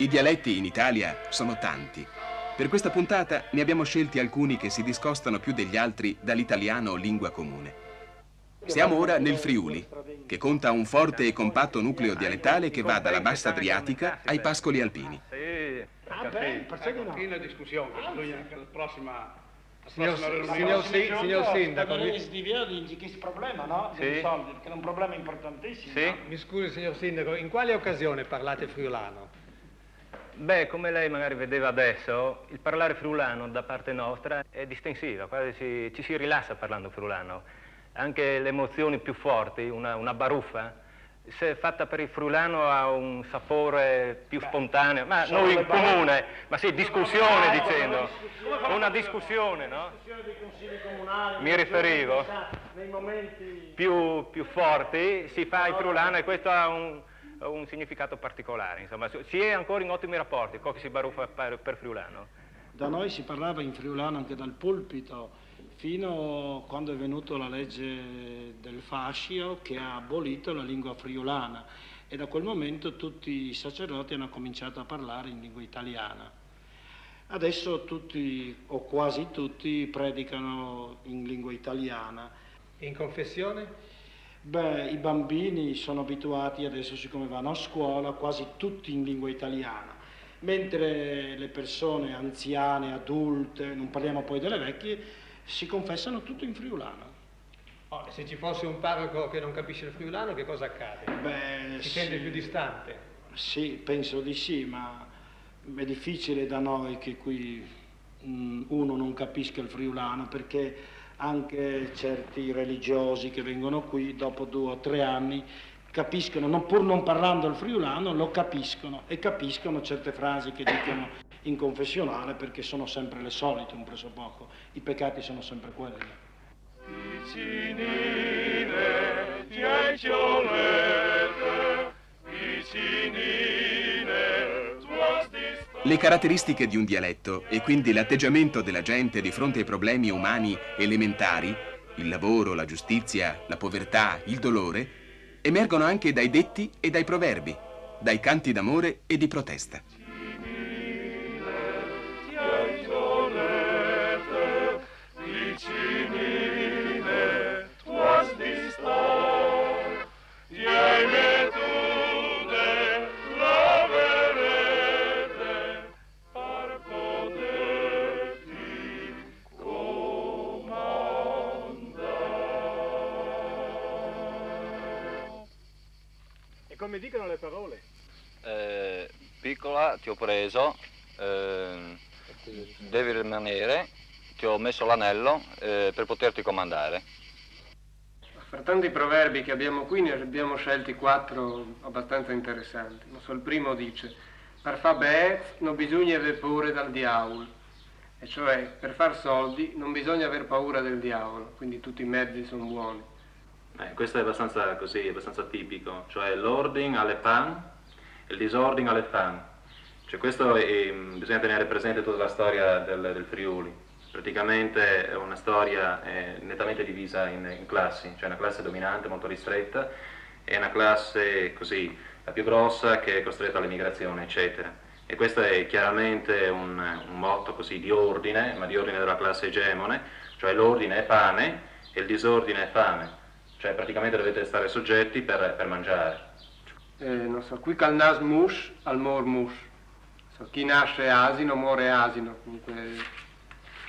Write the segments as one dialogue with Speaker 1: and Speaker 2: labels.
Speaker 1: I dialetti in Italia sono tanti. Per questa puntata ne abbiamo scelti alcuni che si discostano più degli altri dall'italiano lingua comune. Siamo ora nel Friuli, che conta un forte e compatto nucleo dialettale che va dalla bassa Adriatica ai pascoli alpini.
Speaker 2: Fine discussione, la prossima
Speaker 3: Signor Sindaco,
Speaker 4: questo problema, no? Dei soldi, che è un problema importantissimo.
Speaker 2: Sì?
Speaker 4: No?
Speaker 3: mi scusi signor Sindaco, in quale occasione parlate friulano?
Speaker 2: Beh, come lei magari vedeva adesso, il parlare friulano da parte nostra è distensiva, quasi ci si rilassa parlando friulano. Anche le emozioni più forti, una baruffa, se fatta per il friulano ha un sapore più spontaneo, ma noi in comune, ma sì, discussione dicendo, una discussione, no?
Speaker 4: Dei consigli comunali,
Speaker 2: Mi riferivo,
Speaker 4: nei momenti
Speaker 2: più forti si fa il friulano e questo ha un significato particolare, insomma, si è ancora in ottimi rapporti, cosa si baruffa per friulano.
Speaker 5: Da noi si parlava in friulano anche dal pulpito, fino a quando è venuta la legge del fascio che ha abolito la lingua friulana e da quel momento tutti i sacerdoti hanno cominciato a parlare in lingua italiana. Adesso tutti o quasi tutti predicano in lingua italiana.
Speaker 3: In confessione?
Speaker 5: Beh, i bambini sono abituati adesso, siccome vanno a scuola, quasi tutti in lingua italiana, mentre le persone anziane, adulte, non parliamo poi delle vecchie, si confessano tutto in friulano.
Speaker 3: Oh, se ci fosse un parroco che non capisce il friulano, che cosa accade?
Speaker 5: Beh,
Speaker 3: Si sente più distante?
Speaker 5: Sì, penso di sì, ma è difficile da noi che qui uno non capisca il friulano, perché anche certi religiosi che vengono qui dopo 2 o 3 anni capiscono, pur non parlando il friulano, lo capiscono e capiscono certe frasi che dicono in confessionale, perché sono sempre le solite un pressopoco, i peccati sono sempre quelli.
Speaker 1: Le caratteristiche di un dialetto e quindi l'atteggiamento della gente di fronte ai problemi umani elementari, il lavoro, la giustizia, la povertà, il dolore, emergono anche dai detti e dai proverbi, dai canti d'amore e di protesta.
Speaker 3: Come dicono le parole?
Speaker 6: Piccola, ti ho preso, devi rimanere, ti ho messo l'anello per poterti comandare.
Speaker 7: Fra tanti proverbi che abbiamo qui ne abbiamo scelti 4 abbastanza interessanti. Non so, il primo dice: per far bene non bisogna aver paura dal diavolo, e cioè per far soldi non bisogna aver paura del diavolo, quindi tutti i mezzi sono buoni.
Speaker 8: Questo è abbastanza così, abbastanza tipico, cioè l'ordine alle pan e il disordine alle fan. Cioè questo bisogna tenere presente tutta la storia del Friuli. Praticamente è una storia nettamente divisa in classi, cioè una classe dominante molto ristretta e una classe così, la più grossa, che è costretta all'emigrazione, eccetera. E questo è chiaramente un motto così di ordine, ma di ordine della classe egemone, cioè l'ordine è pane e il disordine è fame. Cioè praticamente dovete stare soggetti per mangiare.
Speaker 7: Non so, qui cal nas mus, al mor mus. So, chi nasce asino muore asino, comunque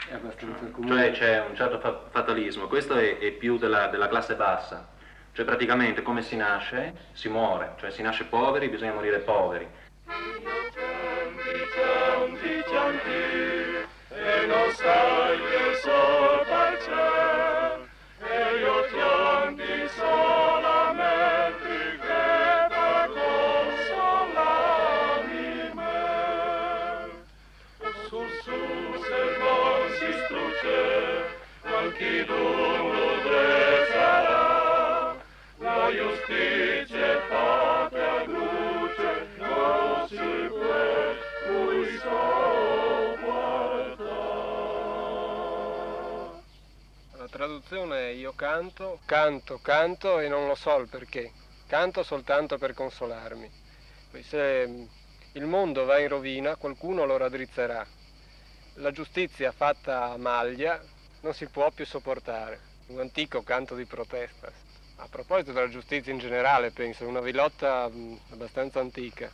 Speaker 7: è abbastanza comune.
Speaker 8: Cioè c'è un certo fatalismo, questo è più della classe bassa. Cioè praticamente come si nasce, si muore. Cioè si nasce poveri, bisogna morire poveri.
Speaker 9: E non sai che sopra c'è, e io chiamati solamente che per consolarmi me. Sul se non si struce, anche lungo sarà, la giustizia fatta a luce, non si può cui
Speaker 7: La traduzione è: io canto e non lo so il perché. Canto soltanto per consolarmi. Il Il mondo va in rovina, qualcuno lo raddrizzerà. La giustizia fatta a maglia non si può più sopportare. Un antico canto di protesta. A proposito della giustizia in generale, penso, una vilotta abbastanza antica.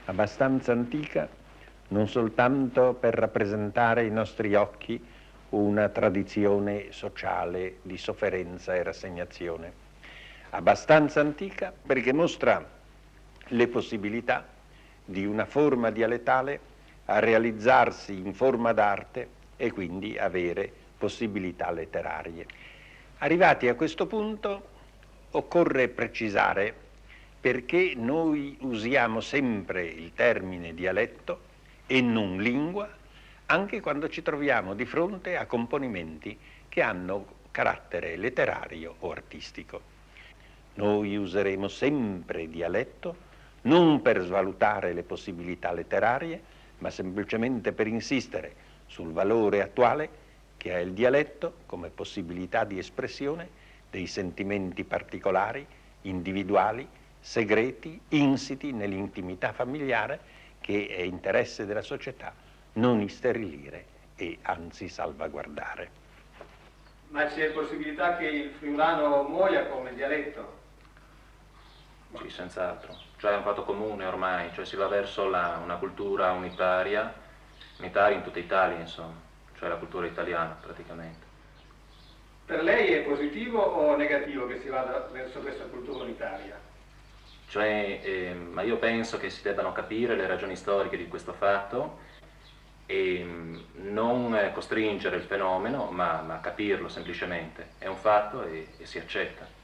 Speaker 10: Abbastanza antica non soltanto per rappresentare ai nostri occhi una tradizione sociale di sofferenza e rassegnazione. Abbastanza antica perché mostra le possibilità di una forma dialettale a realizzarsi in forma d'arte e quindi avere possibilità letterarie. Arrivati a questo punto occorre precisare perché noi usiamo sempre il termine dialetto e non lingua anche quando ci troviamo di fronte a componimenti che hanno carattere letterario o artistico. Noi useremo sempre dialetto non per svalutare le possibilità letterarie, ma semplicemente per insistere sul valore attuale che ha il dialetto come possibilità di espressione dei sentimenti particolari, individuali, segreti, insiti nell'intimità familiare che è interesse della società non isterilire e anzi salvaguardare.
Speaker 7: Ma c'è possibilità che il friulano muoia come dialetto?
Speaker 8: Sì, senz'altro. Cioè è un fatto comune ormai, cioè si va verso una cultura unitaria in tutta Italia, insomma, cioè la cultura italiana praticamente.
Speaker 7: Per lei è positivo o negativo che si vada verso questa cultura unitaria?
Speaker 8: Cioè, ma io penso che si debbano capire le ragioni storiche di questo fatto e non costringere il fenomeno, ma capirlo semplicemente. È un fatto e si accetta.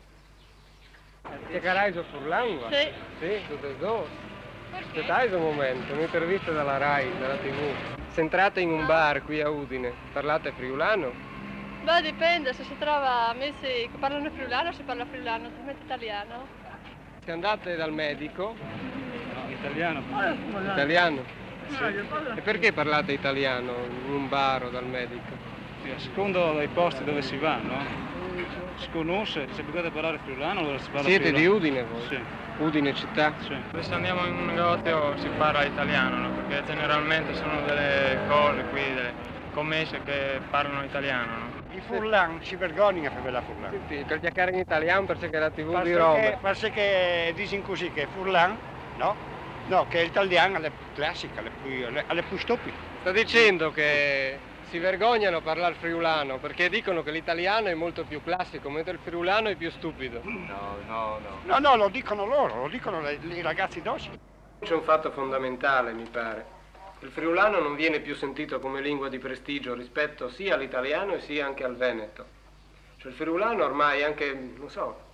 Speaker 7: Che carai furlangua?
Speaker 11: Sì.
Speaker 7: Sì, tutte e due. Aspettate un momento, un'intervista dalla RAI, dalla TV. Se entrate in un bar qui a Udine, parlate friulano?
Speaker 11: Beh, dipende, se si trova amici che parlano friulano, si parla friulano, altrimenti italiano.
Speaker 7: Se andate dal medico...
Speaker 12: No, italiano.
Speaker 7: Italiano?
Speaker 12: Sì.
Speaker 7: E perché parlate italiano in un bar o dal medico?
Speaker 12: Sì, a secondo dei posti dove si va, no? Si conosce, se abituate a parlare friulano, allora si parla
Speaker 7: Siete
Speaker 12: friulano.
Speaker 7: di Udine voi?
Speaker 12: Sì.
Speaker 7: Udine città?
Speaker 12: Sì.
Speaker 13: Se andiamo in un negozio si parla italiano, no? Perché generalmente sono delle cose qui, delle commesse che parlano italiano, no?
Speaker 4: I furlan si vergognano per quella furlan.
Speaker 7: Sì, per chiacchierare in italiano perché la TV di Roma.
Speaker 4: Perché dicono così che furlan, no? No, che l'italiano è classica, è più stupido.
Speaker 7: Sto dicendo che si vergognano a parlare friulano perché dicono che l'italiano è molto più classico, mentre il friulano è più stupido.
Speaker 4: No, lo dicono loro, lo dicono i ragazzi d'oggi.
Speaker 7: C'è un fatto fondamentale, mi pare. Il friulano non viene più sentito come lingua di prestigio rispetto sia all'italiano e sia anche al veneto. Cioè il friulano ormai anche, non so,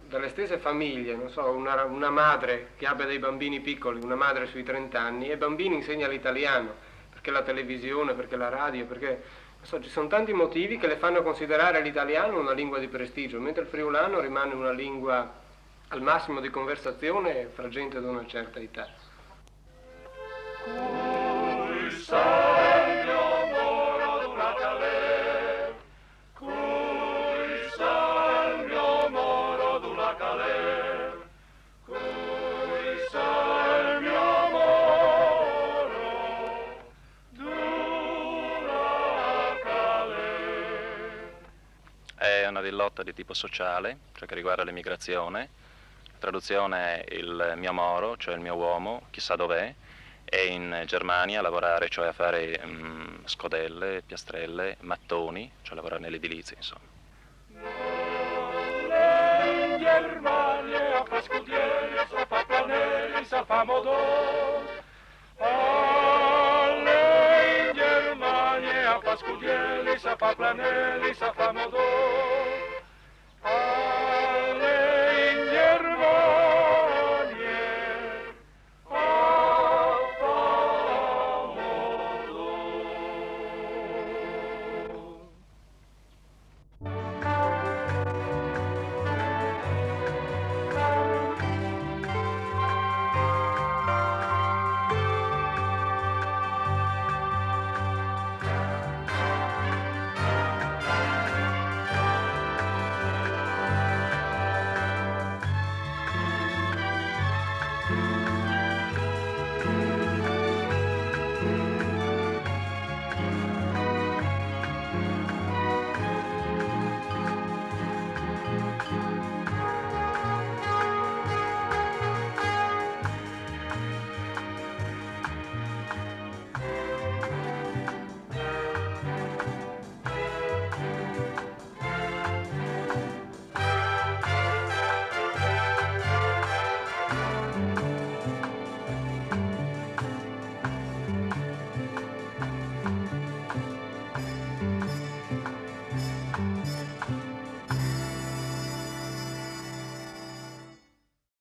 Speaker 7: dalle stesse famiglie, non so, una madre che abbia dei bambini piccoli, una madre sui 30 anni, e ai bambini insegna l'italiano, perché la televisione, perché la radio, perché, non so, ci sono tanti motivi che le fanno considerare l'italiano una lingua di prestigio, mentre il friulano rimane una lingua al massimo di conversazione fra gente di una certa età.
Speaker 8: È una villotta di tipo sociale, cioè che riguarda l'emigrazione. La traduzione è il mio moro, cioè il mio uomo, chissà dov'è, è in Germania a lavorare, cioè a fare scodelle, piastrelle, mattoni, cioè a lavorare nell'edilizia, insomma.
Speaker 9: In Germania a fare scudieri, sa fa planeri, sa fa modò. In Germania a fare scudieri, sa fa planeri, sa fa modò.